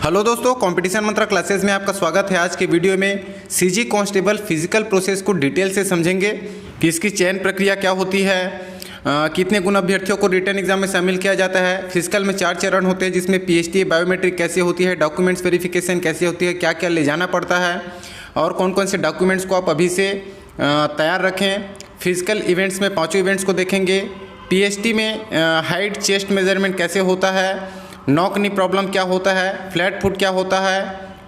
Hello दोस्तों, competition मंत्रा classes में आपका स्वागत है। आज के वीडियो में सीजी कांस्टेबल फिजिकल प्रोसेस को डिटेल से समझेंगे कि इसकी चयन प्रक्रिया क्या होती है, कितने गुण अभ्यर्थियों को रिटर्न एग्जाम में शामिल किया जाता है। फिजिकल में 4 चरण होते हैं जिसमें पीएचटी बायोमेट्रिक कैसे होती है, डॉक्यूमेंट्स वेरिफिकेशन कैसे होती है, क्या क्या ले जाना पड़ता है और कौन कौन से डॉक्यूमेंट्स को आप अभी से तैयार रखें। फिजिकल इवेंट्स में 5 इवेंट्स को देखेंगे। पीएचटी में हाइट चेस्ट मेजरमेंट कैसे होता है, नॉक नी प्रॉब्लम क्या होता है, फ्लैट फुट क्या होता है,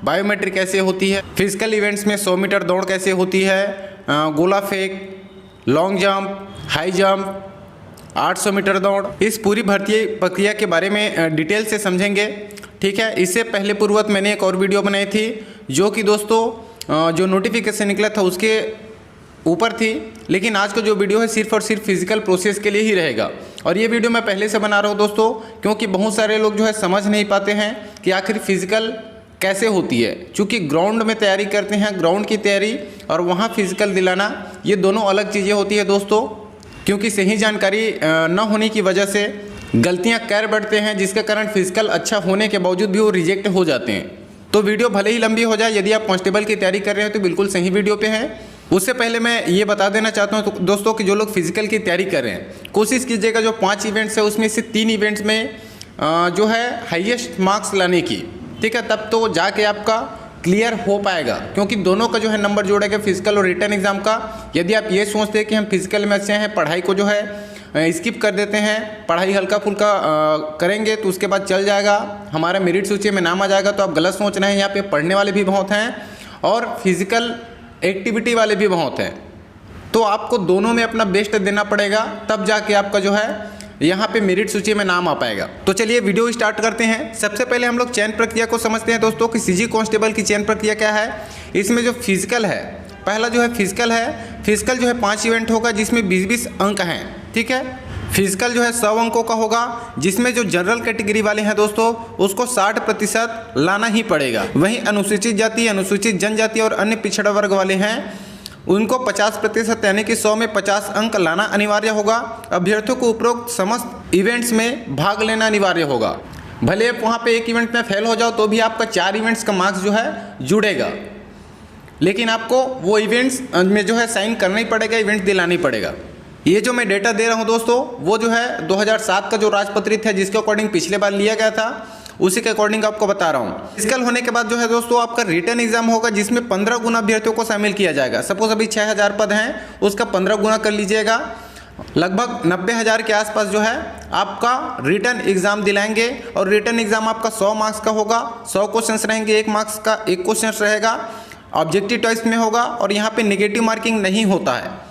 बायोमेट्रिक कैसे होती है। फिजिकल इवेंट्स में 100 मीटर दौड़ कैसे होती है, गोला फेंक, long jump, high jump, 800 metre दौड़। इस पूरी भर्ती प्रक्रिया के बारे में डिटेल से समझेंगे। ठीक है, इससे पहले पूर्वत मैंने एक और वीडियो बनाई थी जो कि दोस्तों जो नोटिफिकेशन निकला था उसके ऊपर थी, लेकिन आज का जो वीडियो है सिर्फ और सिर्फ फिजिकल प्रोसेस के लिए ही रहेगा। और ये वीडियो मैं पहले से बना रहा हूँ दोस्तों, क्योंकि बहुत सारे लोग जो है समझ नहीं पाते हैं कि आखिर फिजिकल कैसे होती है। चूँकि ग्राउंड में तैयारी करते हैं, ग्राउंड की तैयारी और वहाँ फिजिकल दिलाना, ये दोनों अलग चीज़ें होती है दोस्तों। क्योंकि सही जानकारी न होने की वजह से गलतियाँ कर बैठते हैं, जिसके कारण फिजिकल अच्छा होने के बावजूद भी वो रिजेक्ट हो जाते हैं। तो वीडियो भले ही लंबी हो जाए, यदि आप कांस्टेबल की तैयारी कर रहे हैं तो बिल्कुल सही वीडियो पे हैं। उससे पहले मैं ये बता देना चाहता हूँ दोस्तों कि जो लोग फिजिकल की तैयारी कर रहे हैं, कोशिश कीजिएगा जो 5 इवेंट्स है उसमें से 3 इवेंट्स में जो है हाईएस्ट मार्क्स लाने की। ठीक है, तब तो जाके आपका क्लियर हो पाएगा, क्योंकि दोनों का जो है नंबर जोड़ेगा, फिजिकल और रिटर्न एग्जाम का। यदि आप ये सोचते हैं कि हम फिजिकल में अच्छे हैं, पढ़ाई को जो है स्किप कर देते हैं, पढ़ाई हल्का फुल्का करेंगे तो उसके बाद चल जाएगा, हमारा मेरिट सूची में नाम आ जाएगा, तो आप गलत सोच रहे हैं। यहाँ पे पढ़ने वाले भी बहुत हैं और फिजिकल एक्टिविटी वाले भी बहुत हैं, तो आपको दोनों में अपना बेस्ट देना पड़ेगा, तब जाके आपका जो है यहाँ पे मेरिट सूची में नाम आ पाएगा। तो चलिए वीडियो स्टार्ट करते हैं। सबसे पहले हम लोग चयन प्रक्रिया को समझते हैं दोस्तों कि सीजी कांस्टेबल की चयन प्रक्रिया क्या है। इसमें जो फिजिकल है, पहला जो है फिजिकल है, फिजिकल जो है 5 इवेंट होगा जिसमें 20-20 अंक हैं। ठीक है, फिजिकल जो है 100 अंकों का होगा, जिसमें जो जनरल कैटेगरी वाले हैं दोस्तों उसको 60% लाना ही पड़ेगा। वहीं अनुसूचित जाति, अनुसूचित जनजाति और अन्य पिछड़ा वर्ग वाले हैं उनको 50% यानी कि 100 में 50 अंक लाना अनिवार्य होगा। अभ्यर्थियों को उपरोक्त समस्त इवेंट्स में भाग लेना अनिवार्य होगा। भले आप वहाँ पे एक इवेंट में फेल हो जाओ तो भी आपका 4 इवेंट्स का मार्क्स जो है जुड़ेगा, लेकिन आपको वो इवेंट्स में जो है साइन करना ही पड़ेगा, इवेंट दिलाना ही पड़ेगा। ये जो मैं डेटा दे रहा हूँ दोस्तों वो जो है 2007 का जो राजपत्रित है, जिसके अकॉर्डिंग पिछले बार लिया गया था, उसी के अकॉर्डिंग आपको बता रहा हूँ। फिजिकल होने के बाद जो है दोस्तों आपका रिटर्न एग्जाम होगा, जिसमें 15 गुना अभ्यर्थियों को शामिल किया जाएगा। सपोज अभी 6000 पद हैं, उसका 15 गुना कर लीजिएगा, लगभग 90,000 के आसपास जो है आपका रिटर्न एग्जाम दिलाएंगे। और रिटर्न एग्जाम आपका 100 मार्क्स का होगा, 100 क्वेश्चन रहेंगे, 1 मार्क्स का 1 क्वेश्चन रहेगा, ऑब्जेक्टिव चॉइस में होगा और यहाँ पे नेगेटिव मार्किंग नहीं होता है।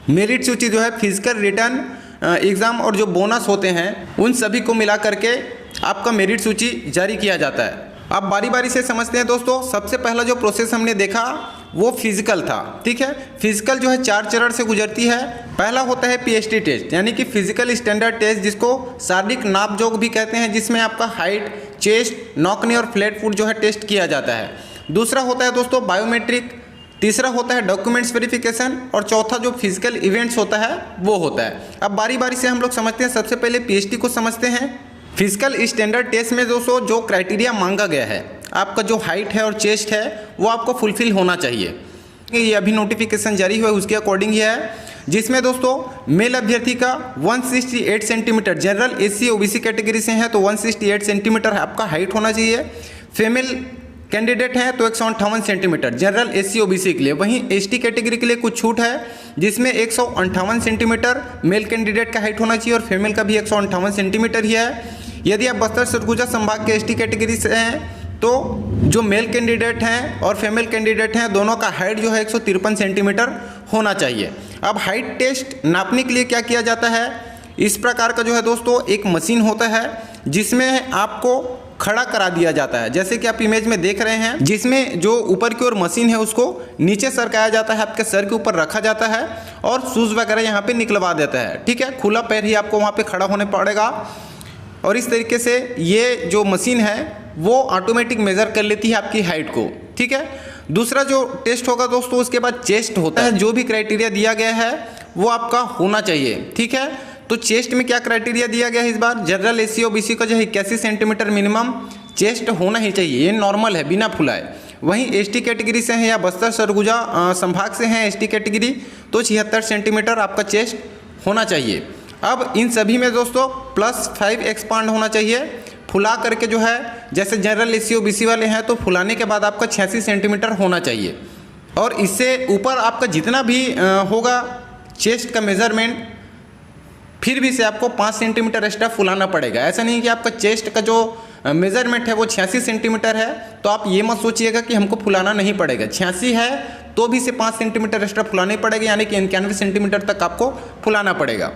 मेरिट सूची जो है फिजिकल, रिटर्न एग्ज़ाम और जो बोनस होते हैं उन सभी को मिला करके आपका मेरिट सूची जारी किया जाता है। अब बारी बारी से समझते हैं दोस्तों। सबसे पहला जो प्रोसेस हमने देखा वो फिजिकल था। ठीक है, फिजिकल जो है 4 चरण से गुजरती है। पहला होता है पीएचटी टेस्ट, यानी कि फिजिकल स्टैंडर्ड टेस्ट, जिसको शारीरिक नापजोख भी कहते हैं, जिसमें आपका हाइट, चेस्ट, नॉकनी और फ्लैट फुट जो है टेस्ट किया जाता है। दूसरा होता है दोस्तों बायोमेट्रिक, तीसरा होता है डॉक्यूमेंट्स वेरिफिकेशन और चौथा जो फिजिकल इवेंट्स होता है वो होता है। अब बारी बारी से हम लोग समझते हैं। सबसे पहले पीएचटी को समझते हैं। फिजिकल स्टैंडर्ड टेस्ट में दोस्तों जो क्राइटेरिया मांगा गया है, आपका जो हाइट है और चेस्ट है वो आपको फुलफिल होना चाहिए। ये अभी नोटिफिकेशन जारी हुआ है उसके अकॉर्डिंग ही है, जिसमें दोस्तों मेल अभ्यर्थी का 168 centimetre, general SC OBC category से है तो 168 सेंटीमीटर आपका हाइट होना चाहिए। फीमेल कैंडिडेट हैं तो 158 सेंटीमीटर जनरल एससी ओबीसी के लिए। वहीं एसटी कैटेगरी के लिए कुछ छूट है, जिसमें 158 सेंटीमीटर मेल कैंडिडेट का हाइट होना चाहिए और फीमेल का भी 158 सेंटीमीटर ही है। यदि आप बस्तर सरगुजा संभाग के एसटी कैटेगरी से हैं तो जो मेल कैंडिडेट हैं और फीमेल कैंडिडेट हैं दोनों का हाइट जो है 153 सेंटीमीटर होना चाहिए। अब हाइट टेस्ट नापने के लिए क्या किया जाता है, इस प्रकार का जो है दोस्तों एक मशीन होता है जिसमें आपको खड़ा करा दिया जाता है, जैसे कि आप इमेज में देख रहे हैं, जिसमें जो ऊपर की ओर मशीन है उसको नीचे सरकाया जाता है, आपके सर के ऊपर रखा जाता है और शूज़ वगैरह यहाँ पे निकलवा देता है। ठीक है, खुला पैर ही आपको वहाँ पे खड़ा होने पड़ेगा और इस तरीके से ये जो मशीन है वो ऑटोमेटिक मेज़र कर लेती है आपकी हाइट को। ठीक है, दूसरा जो टेस्ट होगा दोस्तों उसके बाद चेस्ट होता है। जो भी क्राइटेरिया दिया गया है वो आपका होना चाहिए। ठीक है, तो चेस्ट में क्या क्राइटेरिया दिया गया है इस बार, जनरल एससी ओबीसी का जो है 81 सेंटीमीटर मिनिमम, चेस्ट होना ही चाहिए, ये नॉर्मल है बिना फुलाए। वहीं एसटी कैटेगरी से हैं या बस्तर सरगुजा संभाग से हैं एसटी कैटेगरी, तो 76 सेंटीमीटर आपका चेस्ट होना चाहिए। अब इन सभी में दोस्तों +5 एक्सपांड होना चाहिए, फुला करके जो है जैसे जनरल एससी ओबीसी वाले हैं तो फुलाने के बाद आपका 86 सेंटीमीटर होना चाहिए। और इससे ऊपर आपका जितना भी होगा चेस्ट का मेज़रमेंट, फिर भी से आपको 5 सेंटीमीटर एक्स्ट्रा फुलाना पड़ेगा। ऐसा नहीं कि आपका चेस्ट का जो मेज़रमेंट है वो 86 सेंटीमीटर है तो आप ये मत सोचिएगा कि हमको फुलाना नहीं पड़ेगा। 86 है तो भी से 5 सेंटीमीटर एक्स्ट्रा फुलाने पड़ेगा, यानी कि 91 सेंटीमीटर तक आपको फुलाना पड़ेगा।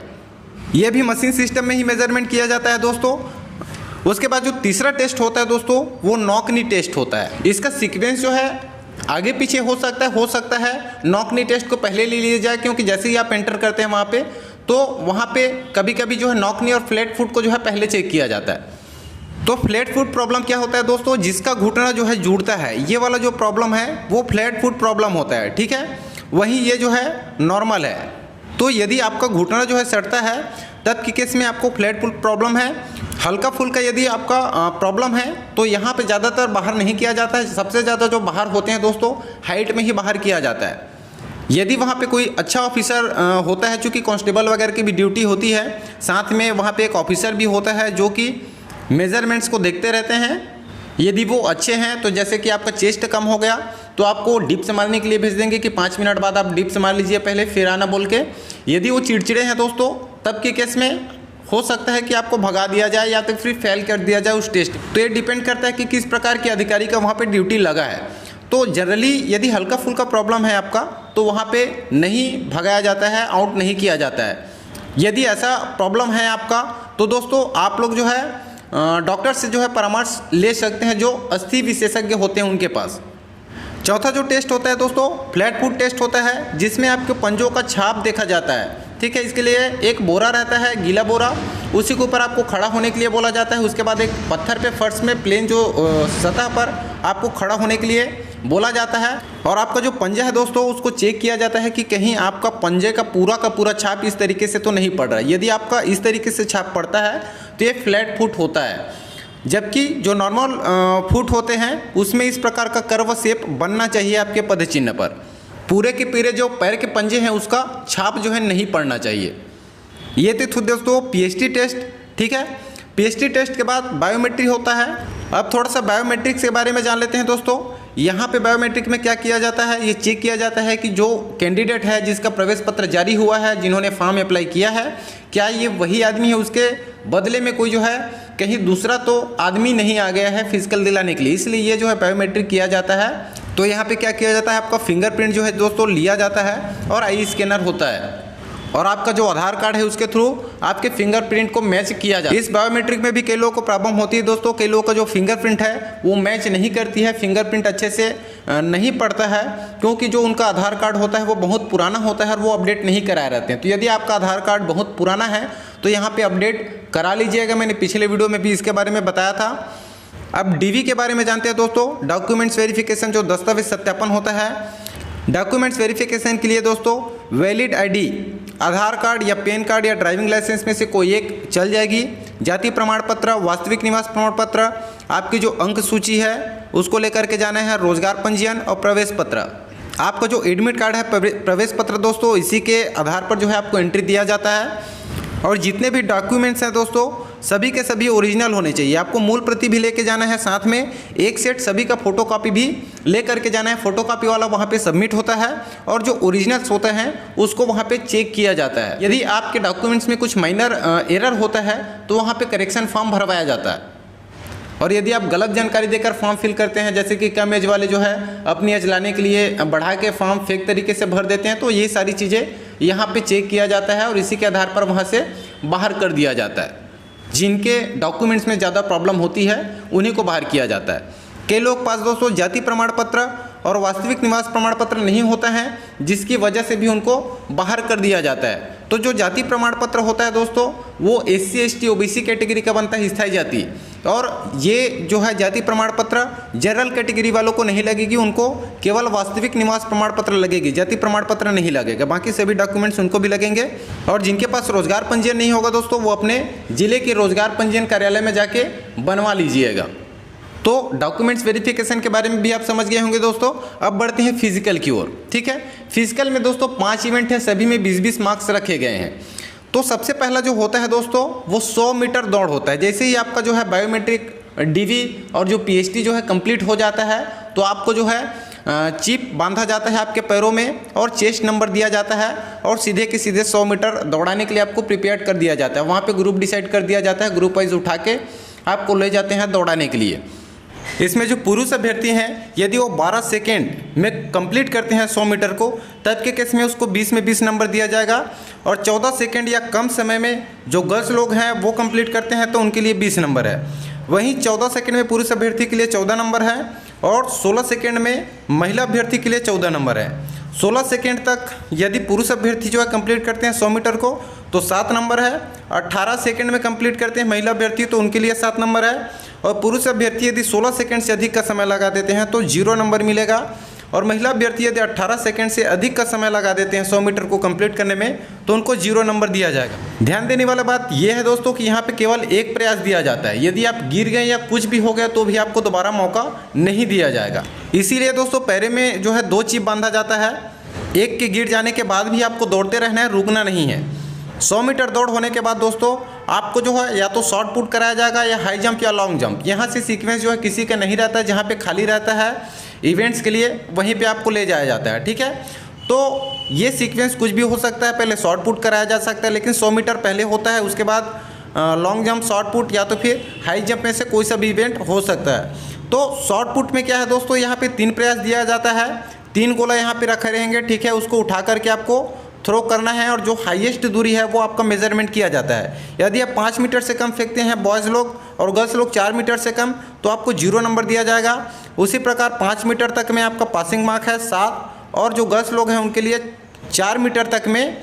ये भी मशीन सिस्टम में ही मेज़रमेंट किया जाता है दोस्तों। उसके बाद जो तीसरा टेस्ट होता है दोस्तों वो नॉक नी टेस्ट होता है। इसका सीक्वेंस जो है आगे पीछे हो सकता है नॉक नी टेस्ट को पहले ले लिया जाए, क्योंकि जैसे ही आप एंटर करते हैं वहाँ पे तो वहाँ पे कभी कभी जो है नॉक नी और फ्लैट फुट को जो है पहले चेक किया जाता है। तो फ्लैट फुट प्रॉब्लम क्या होता है दोस्तों, जिसका घुटना जो है जुड़ता है, ये वाला जो प्रॉब्लम है वो फ्लैट फुट प्रॉब्लम होता है, ठीक है। वहीं ये जो है नॉर्मल है। तो यदि आपका घुटना जो है सड़ता है तब के केस में आपको फ्लैट फुट प्रॉब्लम है। हल्का फुल्का यदि आपका प्रॉब्लम है तो यहाँ पे ज़्यादातर बाहर नहीं किया जाता है। सबसे ज़्यादा जो बाहर होते हैं दोस्तों हाइट में ही बाहर किया जाता है। यदि वहाँ पे कोई अच्छा ऑफिसर होता है, चूँकि कांस्टेबल वगैरह की भी ड्यूटी होती है, साथ में वहाँ पे एक ऑफिसर भी होता है जो कि मेज़रमेंट्स को देखते रहते हैं। यदि वो अच्छे हैं तो जैसे कि आपका चेस्ट कम हो गया तो आपको डिप्स मारने के लिए भेज देंगे कि 5 मिनट बाद आप डिप्स मार लीजिए पहले, फिर आना बोल के। यदि वो चिड़चिड़े हैं दोस्तों तब के केस में हो सकता है कि आपको भगा दिया जाए या तो फिर फेल कर दिया जाए उस टेस्ट। तो ये डिपेंड करता है कि किस प्रकार के अधिकारी का वहाँ पे ड्यूटी लगा है। तो जनरली यदि हल्का फुल्का प्रॉब्लम है आपका तो वहाँ पे नहीं भगाया जाता है, आउट नहीं किया जाता है। यदि ऐसा प्रॉब्लम है आपका तो दोस्तों आप लोग जो है डॉक्टर से जो है परामर्श ले सकते हैं, जो अस्थि विशेषज्ञ होते हैं उनके पास। चौथा जो टेस्ट होता है दोस्तों फ्लैट फुट टेस्ट होता है, जिसमें आपके पंजों का छाप देखा जाता है, ठीक है। इसके लिए एक बोरा रहता है, गीला बोरा, उसी के ऊपर आपको खड़ा होने के लिए बोला जाता है। उसके बाद एक पत्थर पे फर्श में प्लेन जो सतह पर आपको खड़ा होने के लिए बोला जाता है। और आपका जो पंजा है दोस्तों उसको चेक किया जाता है कि कहीं आपका पंजे का पूरा छाप इस तरीके से तो नहीं पड़ रहा है। यदि आपका इस तरीके से छाप पड़ता है तो ये फ्लैट फुट होता है, जबकि जो नॉर्मल फुट होते हैं उसमें इस प्रकार का कर्व शेप बनना चाहिए आपके पद चिन्ह पर। पूरे के पूरे जो पैर के पंजे हैं उसका छाप जो है नहीं पड़ना चाहिए। ये थे दोस्तों पीएचटी टेस्ट, ठीक है। पीएचटी टेस्ट के बाद बायोमेट्रिक होता है। अब थोड़ा सा बायोमेट्रिक्स के बारे में जान लेते हैं दोस्तों। यहाँ पे बायोमेट्रिक में क्या किया जाता है, ये चेक किया जाता है कि जो कैंडिडेट है जिसका प्रवेश पत्र जारी हुआ है, जिन्होंने फॉर्म अप्लाई किया है, क्या ये वही आदमी है, उसके बदले में कोई जो है कहीं दूसरा तो आदमी नहीं आ गया है फिजिकल दिलाने के लिए। इसलिए ये जो है बायोमेट्रिक किया जाता है। तो यहाँ पे क्या किया जाता है, आपका फिंगरप्रिंट जो है दोस्तों लिया जाता है और आई स्कैनर होता है, और आपका जो आधार कार्ड है उसके थ्रू आपके फिंगरप्रिंट को मैच किया जाता है। इस बायोमेट्रिक में भी कई लोगों को प्रॉब्लम होती है दोस्तों। कई लोगों का जो फिंगरप्रिंट है वो मैच नहीं करती है, फिंगरप्रिंट अच्छे से नहीं पड़ता है, क्योंकि जो उनका आधार कार्ड होता है वो बहुत पुराना होता है और वो अपडेट नहीं कराए रहते हैं। तो यदि आपका आधार कार्ड बहुत पुराना है तो यहाँ पर अपडेट करा लीजिएगा। मैंने पिछले वीडियो में भी इसके बारे में बताया था। अब डीवी के बारे में जानते हैं दोस्तों। डॉक्यूमेंट्स वेरिफिकेशन, जो दस्तावेज सत्यापन होता है। डॉक्यूमेंट्स वेरिफिकेशन के लिए दोस्तों वैलिड आईडी, आधार कार्ड या पैन कार्ड या ड्राइविंग लाइसेंस में से कोई एक चल जाएगी। जाति प्रमाण पत्र, वास्तविक निवास प्रमाण पत्र, आपकी जो अंक सूची है उसको लेकर के जाना है, रोजगार पंजीयन और प्रवेश पत्र। आपका जो एडमिट कार्ड है, प्रवेश पत्र दोस्तों, इसी के आधार पर जो है आपको एंट्री दिया जाता है। और जितने भी डॉक्यूमेंट्स हैं दोस्तों सभी के सभी ओरिजिनल होने चाहिए। आपको मूल प्रति भी लेके जाना है, साथ में एक सेट सभी का फोटोकॉपी भी ले करके जाना है। फोटोकॉपी वाला वहाँ पे सबमिट होता है और जो ओरिजिनल्स होते हैं उसको वहाँ पे चेक किया जाता है। यदि आपके डॉक्यूमेंट्स में कुछ माइनर एरर होता है तो वहाँ पे करेक्शन फॉर्म भरवाया जाता है। और यदि आप गलत जानकारी देकर फॉर्म फिल करते हैं, जैसे कि कम एज वाले जो है अपनी एज लाने के लिए बढ़ा के फॉर्म फेक तरीके से भर देते हैं, तो ये सारी चीज़ें यहाँ पे चेक किया जाता है और इसी के आधार पर वहाँ से बाहर कर दिया जाता है। जिनके डॉक्यूमेंट्स में ज़्यादा प्रॉब्लम होती है उन्हीं को बाहर किया जाता है। कई लोग पास दोस्तों जाति प्रमाण पत्र और वास्तविक निवास प्रमाण पत्र नहीं होता है, जिसकी वजह से भी उनको बाहर कर दिया जाता है। तो जो जाति प्रमाण पत्र होता है दोस्तों वो SC ST OBC कैटेगरी का बनता है, स्थायी जाति। और ये जो है जाति प्रमाण पत्र जनरल कैटेगरी वालों को नहीं लगेगी, उनको केवल वास्तविक निवास प्रमाण पत्र लगेगी, जाति प्रमाण पत्र नहीं लगेगा। बाकी सभी डॉक्यूमेंट्स उनको भी लगेंगे। और जिनके पास रोजगार पंजीयन नहीं होगा दोस्तों वो अपने जिले के रोजगार पंजीयन कार्यालय में जाके बनवा लीजिएगा। तो डॉक्यूमेंट्स वेरिफिकेशन के बारे में भी आप समझ गए होंगे दोस्तों। अब बढ़ते हैं फिजिकल की ओर। ठीक है, फिजिकल में दोस्तों 5 इवेंट है, सभी में 20-20 मार्क्स रखे गए हैं। तो सबसे पहला जो होता है दोस्तों वो 100 मीटर दौड़ होता है। जैसे ही आपका जो है बायोमेट्रिक डीवी और जो पीएचडी जो है कंप्लीट हो जाता है तो आपको जो है चिप बांधा जाता है आपके पैरों में और चेस्ट नंबर दिया जाता है और सीधे के सीधे 100 मीटर दौड़ाने के लिए आपको प्रिपेयर कर दिया जाता है। वहाँ पे ग्रुप डिसाइड कर दिया जाता है, ग्रुप वाइज उठा के आपको ले जाते हैं दौड़ाने के लिए। इसमें जो पुरुष अभ्यर्थी हैं यदि वो 12 सेकेंड में कंप्लीट करते हैं 100 मीटर को, तब के केस में उसको 20 में 20 नंबर दिया जाएगा। और 14 सेकेंड या कम समय में जो गर्ल्स लोग हैं वो कंप्लीट करते हैं तो उनके लिए 20 नंबर है। वहीं 14 सेकेंड में पुरुष अभ्यर्थी के लिए 14 नंबर है और 16 सेकेंड में महिला अभ्यर्थी के लिए 14 नंबर है। 16 सेकेंड तक यदि पुरुष अभ्यर्थी जो है कंप्लीट करते हैं 100 मीटर को तो 7 नंबर है। 18 सेकेंड में कंप्लीट करते हैं महिला अभ्यर्थी तो उनके लिए 7 नंबर है। और पुरुष अभ्यर्थी यदि 16 सेकेंड से अधिक का समय लगा देते हैं तो 0 नंबर मिलेगा। और महिला अभ्यर्थी यदि 18 सेकेंड से अधिक का समय लगा देते हैं 100 मीटर को कंप्लीट करने में तो उनको 0 नंबर दिया जाएगा। ध्यान देने वाला बात यह है दोस्तों कि यहाँ पे केवल एक प्रयास दिया जाता है। यदि आप गिर गए या कुछ भी हो गया तो भी आपको दोबारा मौका नहीं दिया जाएगा। इसीलिए दोस्तों पैरे में जो है 2 चिप बांधा जाता है। एक के गिर जाने के बाद भी आपको दौड़ते रहना है, रुकना नहीं है। 100 मीटर दौड़ होने के बाद दोस्तों आपको जो है या तो शॉर्ट पुट कराया जाएगा या हाई जंप या लॉन्ग जंप। यहाँ से सीक्वेंस जो है किसी का नहीं रहता है, जहाँ पे खाली रहता है इवेंट्स के लिए वहीं पे आपको ले जाया जाता है। ठीक है, तो ये सीक्वेंस कुछ भी हो सकता है। पहले शॉर्ट पुट कराया जा सकता है लेकिन 100 मीटर पहले होता है, उसके बाद लॉन्ग जंप, शॉर्ट पुट या तो फिर हाई जंप में से कोई सा भी इवेंट हो सकता है। तो शॉर्ट पुट में क्या है दोस्तों, यहाँ पे 3 प्रयास दिया जाता है। 3 गोला यहाँ पे रखे रहेंगे। ठीक है, उसको उठा करके आपको थ्रो करना है और जो हाईएस्ट दूरी है वो आपका मेजरमेंट किया जाता है। यदि आप 5 मीटर से कम फेंकते हैं बॉयज़ लोग और गर्ल्स लोग 4 मीटर से कम तो आपको 0 नंबर दिया जाएगा। उसी प्रकार 5 मीटर तक में आपका पासिंग मार्क है 7 और जो गर्ल्स लोग हैं उनके लिए 4 मीटर तक में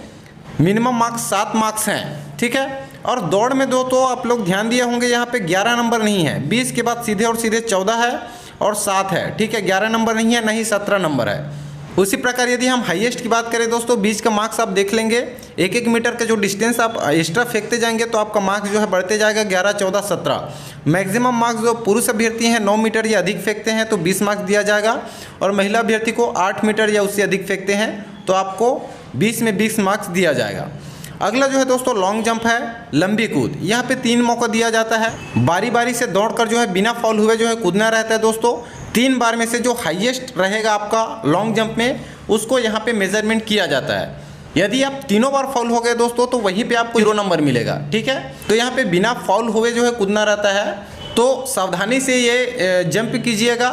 मिनिमम मार्क्स 7 मार्क्स हैं। ठीक है, और दौड़ में दो तो आप लोग ध्यान दिए होंगे यहाँ पे 11 नंबर नहीं है। 20 के बाद सीधे और सीधे 14 है और 7 है। ठीक है, 11 नंबर नहीं है, नहीं 17 नंबर है। उसी प्रकार यदि हम हाईएस्ट की बात करें दोस्तों 20 का मार्क्स आप देख लेंगे। 1-1 मीटर का जो डिस्टेंस आप एक्स्ट्रा फेंकते जाएंगे तो आपका मार्क्स जो है बढ़ते जाएगा 11, 14, 17। मैक्सिमम मार्क्स जो पुरुष अभ्यर्थी हैं 9 मीटर या अधिक फेंकते हैं तो 20 मार्क्स दिया जाएगा और महिला अभ्यर्थी को 8 मीटर या उससे अधिक फेंकते हैं तो आपको 20 में 20 मार्क्स दिया जाएगा। अगला जो है दोस्तों लॉन्ग जंप है, लंबी कूद। यहाँ पे 3 मौका दिया जाता है। बारी बारी से दौड़कर जो है बिना फॉल हुए जो है कूदना रहता है दोस्तों। 3 बार में से जो हाईएस्ट रहेगा आपका लॉन्ग जंप में उसको यहाँ पे मेजरमेंट किया जाता है। यदि आप तीनों बार फाउल हो गए दोस्तों तो वहीं पे आपको 0 नंबर मिलेगा। ठीक है, तो यहाँ पे बिना फाउल हुए जो है कूदना रहता है। तो सावधानी से ये जंप कीजिएगा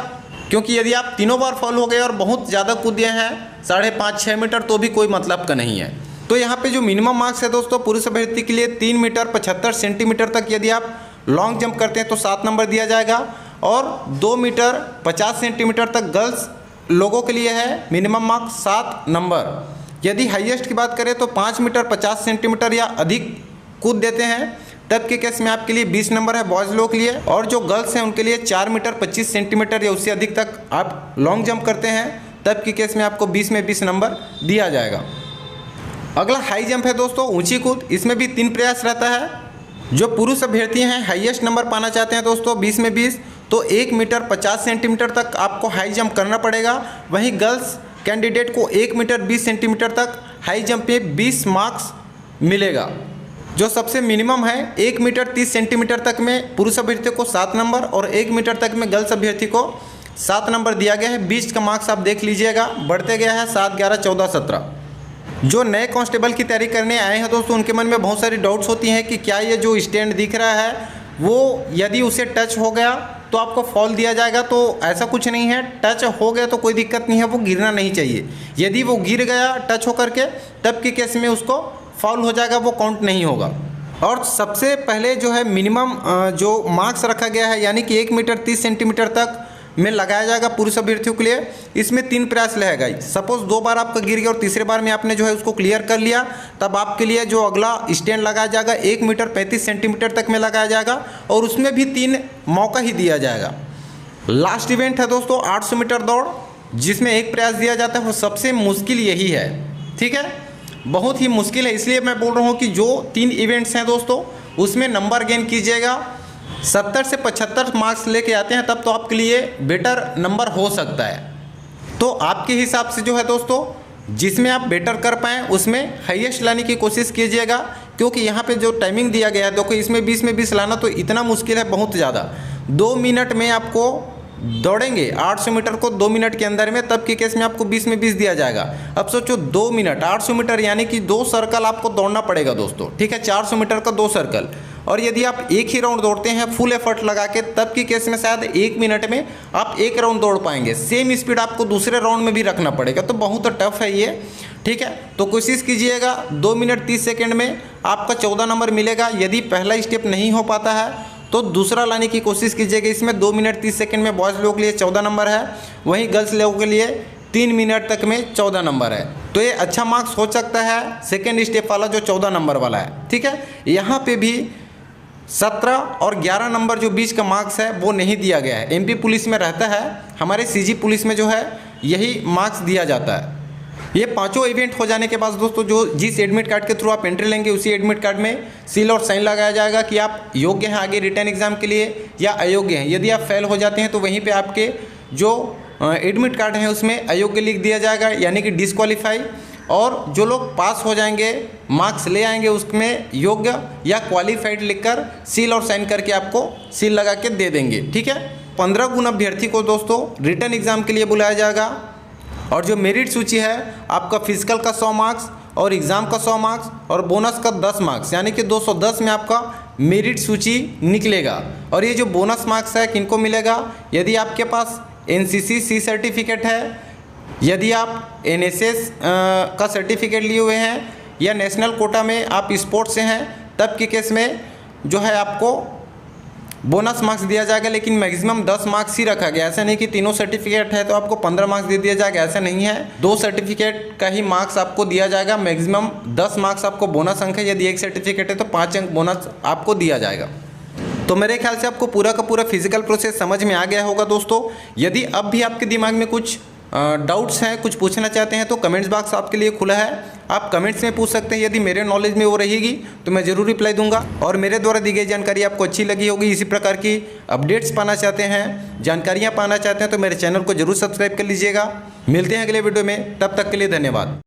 क्योंकि यदि आप तीनों बार फाउल हो गए और बहुत ज़्यादा कूदे हैं 5.5-6 मीटर तो भी कोई मतलब का नहीं है। तो यहाँ पे जो मिनिमम मार्क्स है दोस्तों पुरुष अभ्यर्थी के लिए 3 मीटर 75 सेंटीमीटर तक यदि आप लॉन्ग जंप करते हैं तो 7 नंबर दिया जाएगा और 2 मीटर 50 सेंटीमीटर तक गर्ल्स लोगों के लिए है मिनिमम मार्क्स 7 नंबर। यदि हाईएस्ट की बात करें तो 5 मीटर 50 सेंटीमीटर या अधिक कूद देते हैं तब के केस में आपके लिए 20 नंबर है बॉयज़ लोगों के लिए। और जो गर्ल्स हैं उनके लिए 4 मीटर 25 सेंटीमीटर या उससे अधिक तक आप लॉन्ग जंप करते हैं तब के केस में आपको 20 में 20 नंबर दिया जाएगा। अगला हाई जंप है दोस्तों, ऊंची कूद। इसमें भी 3 प्रयास रहता है। जो पुरुष अभ्यर्थी हैं हाईएस्ट नंबर पाना चाहते हैं दोस्तों 20 में 20 तो 1 मीटर 50 सेंटीमीटर तक आपको हाई जंप करना पड़ेगा। वहीं गर्ल्स कैंडिडेट को 1 मीटर 20 सेंटीमीटर तक हाई जंप में 20 मार्क्स मिलेगा। जो सबसे मिनिमम है 1 मीटर 30 सेंटीमीटर तक में पुरुष अभ्यर्थी को 7 नंबर और 1 मीटर तक में गर्ल्स अभ्यर्थी को 7 नंबर दिया गया है। 20 का मार्क्स आप देख लीजिएगा, बढ़ते गया है 7, 11, 14, 17। जो नए कांस्टेबल की तैयारी करने आए हैं दोस्तों उनके मन में बहुत सारी डाउट्स होती हैं कि क्या ये जो स्टैंड दिख रहा है वो यदि उसे टच हो गया तो आपको फॉल दिया जाएगा। तो ऐसा कुछ नहीं है, टच हो गया तो कोई दिक्कत नहीं है, वो गिरना नहीं चाहिए। यदि वो गिर गया टच होकर के तब के केस में उसको फाउल हो जाएगा, वो काउंट नहीं होगा। और सबसे पहले जो है मिनिमम जो मार्क्स रखा गया है यानी कि 1 मीटर 30 सेंटीमीटर तक में लगाया जाएगा पुरुष अभ्यर्थियों के लिए। इसमें 3 प्रयास रहेगा। सपोज 2 बार आपका गिर गया और तीसरे बार में आपने जो है उसको क्लियर कर लिया तब आपके लिए जो अगला स्टैंड लगाया जाएगा 1 मीटर 35 सेंटीमीटर तक में लगाया जाएगा और उसमें भी 3 मौका ही दिया जाएगा। लास्ट इवेंट है दोस्तों 800 मीटर दौड़ जिसमें 1 प्रयास दिया जाता है। वो सबसे मुश्किल यही है। ठीक है, बहुत ही मुश्किल है, इसलिए मैं बोल रहा हूँ कि जो 3 इवेंट्स हैं दोस्तों उसमें नंबर गेन कीजिएगा 70 से 75 मार्क्स लेके आते हैं तब तो आपके लिए बेटर नंबर हो सकता है। तो आपके हिसाब से जो है दोस्तों, जिसमें आप बेटर कर पाएँ उसमें हाईएस्ट लाने की कोशिश कीजिएगा, क्योंकि यहाँ पे जो टाइमिंग दिया गया है देखो, इसमें 20 में 20 लाना तो इतना मुश्किल है, बहुत ज़्यादा। 2 मिनट में आपको दौड़ेंगे 800 मीटर को 2 मिनट के अंदर में, तब के केस में आपको 20 में 20 दिया जाएगा। अब सोचो 2 मिनट 800 मीटर यानी कि 2 सर्कल आपको दौड़ना पड़ेगा दोस्तों, ठीक है, 400 मीटर का 2 सर्कल। और यदि आप एक ही राउंड दौड़ते हैं फुल एफर्ट लगा के, तब की केस में शायद 1 मिनट में आप 1 राउंड दौड़ पाएंगे। सेम स्पीड आपको दूसरे राउंड में भी रखना पड़ेगा, तो बहुत टफ है ये, ठीक है। तो कोशिश कीजिएगा 2 मिनट 30 सेकेंड में आपका 14 नंबर मिलेगा। यदि पहला स्टेप नहीं हो पाता है तो दूसरा लाने की कोशिश कीजिएगा। इसमें 2 मिनट 30 सेकेंड में बॉयज़ लोगों के लिए 14 नंबर है, वहीं गर्ल्स लोगों के लिए 3 मिनट तक में 14 नंबर है। तो ये अच्छा मार्क्स हो सकता है सेकेंड स्टेप वाला जो 14 नंबर वाला है, ठीक है। यहाँ पे भी 17 और 11 नंबर जो बीच का मार्क्स है वो नहीं दिया गया है। MP पुलिस में रहता है, हमारे CG पुलिस में जो है यही मार्क्स दिया जाता है। ये पांचों इवेंट हो जाने के बाद दोस्तों, जो जिस एडमिट कार्ड के थ्रू आप एंट्री लेंगे उसी एडमिट कार्ड में सील और साइन लगाया जाएगा कि आप योग्य हैं आगे रिटर्न एग्जाम के लिए या अयोग्य हैं। यदि आप फेल हो जाते हैं तो वहीं पे आपके जो एडमिट कार्ड है उसमें अयोग्य लिख दिया जाएगा, यानी कि डिस्क्वालीफाई। और जो लोग पास हो जाएंगे, मार्क्स ले आएंगे, उसमें योग्य या क्वालिफाइड लिखकर सील और साइन करके आपको सील लगा के दे देंगे, ठीक है। 15 गुण अभ्यर्थी को दोस्तों रिटर्न एग्जाम के लिए बुलाया जाएगा। और जो मेरिट सूची है आपका फिजिकल का 100 मार्क्स और एग्ज़ाम का 100 मार्क्स और बोनस का 10 मार्क्स, यानी कि 210 में आपका मेरिट सूची निकलेगा। और ये जो बोनस मार्क्स है किनको मिलेगा? यदि आपके पास NCC C सर्टिफिकेट है, यदि आप NSS का सर्टिफिकेट लिए हुए हैं, या नेशनल कोटा में आप स्पोर्ट्स से हैं, तब के केस में जो है आपको बोनस मार्क्स दिया जाएगा। लेकिन मैक्सिमम 10 मार्क्स ही रखा गया। ऐसा नहीं कि तीनों सर्टिफिकेट है तो आपको 15 मार्क्स दे दिया जाएगा, ऐसा नहीं है। 2 सर्टिफिकेट का ही मार्क्स आपको दिया जाएगा। मैक्सिमम 10 मार्क्स आपको बोनस अंक है। यदि 1 सर्टिफिकेट है तो 5 अंक बोनस आपको दिया जाएगा। तो मेरे ख्याल से आपको पूरा का पूरा फिजिकल प्रोसेस समझ में आ गया होगा दोस्तों। यदि अब भी आपके दिमाग में कुछ डाउट्स हैं, कुछ पूछना चाहते हैं, तो कमेंट्स बॉक्स आपके लिए खुला है, आप कमेंट्स में पूछ सकते हैं। यदि मेरे नॉलेज में वो रहेगी तो मैं ज़रूर रिप्लाई दूंगा। और मेरे द्वारा दी गई जानकारी आपको अच्छी लगी होगी, इसी प्रकार की अपडेट्स पाना चाहते हैं, जानकारियाँ पाना चाहते हैं, तो मेरे चैनल को जरूर सब्सक्राइब कर लीजिएगा। मिलते हैं अगले वीडियो में, तब तक के लिए धन्यवाद।